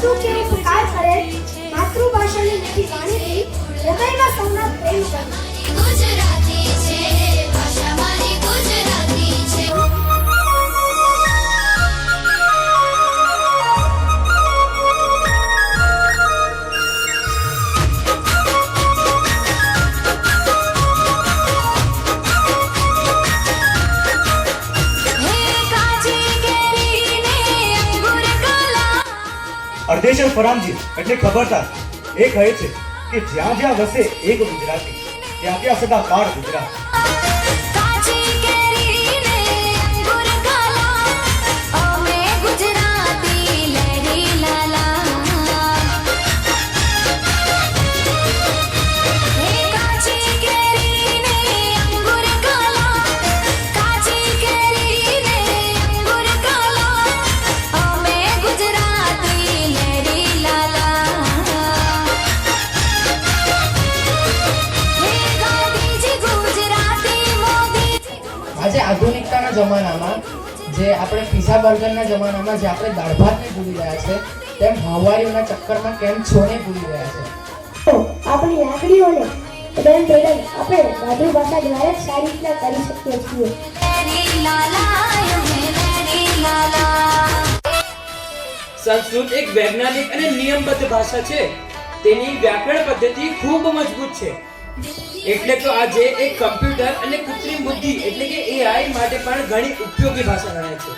સાચું કેવું પુકાર કરે માતૃભાષાની મીઠી વાણીથી હૃદયમાં સૌના પ્રેમ કરે. ગુજરાતી છે ભાષા મારી ગુજરાતી છે. અર્ધેશર ફરામજી એટલે ખબરદાર એ કહે છે કે જ્યાં જ્યાં વસે એક ગુજરાતી ત્યાં ત્યાં સદાકાળ ગુજરાત. આજે આધુનિકતાના જમાનામાં જે આપણે પિઝા બર્ગરના જમાનામાં જે આપણે દાળ ભાતને ભૂલી રહ્યા છે તેમ હવારીઓના ચક્કરમાં કેમ છોને ભૂલી રહ્યા છે. તો આપણી લાગણીઓને પ્રેમ પ્રેરણ આપણે માતૃભાષા દ્વારા જ સારી રીતના કરી શકીએ છીએ. સંસ્કૃત એક વૈજ્ઞાનિક અને નિયમબદ્ધ ભાષા છે. તેની વ્યાકરણ પદ્ધતિ ખૂબ મજબૂત છે. એટલે તો આજે એક કમ્પ્યુટર અને કૃત્રિમ બુદ્ધિ એટલે કે AI માટે પણ ઘણી ઉપયોગી ભાષા ગણાય છે.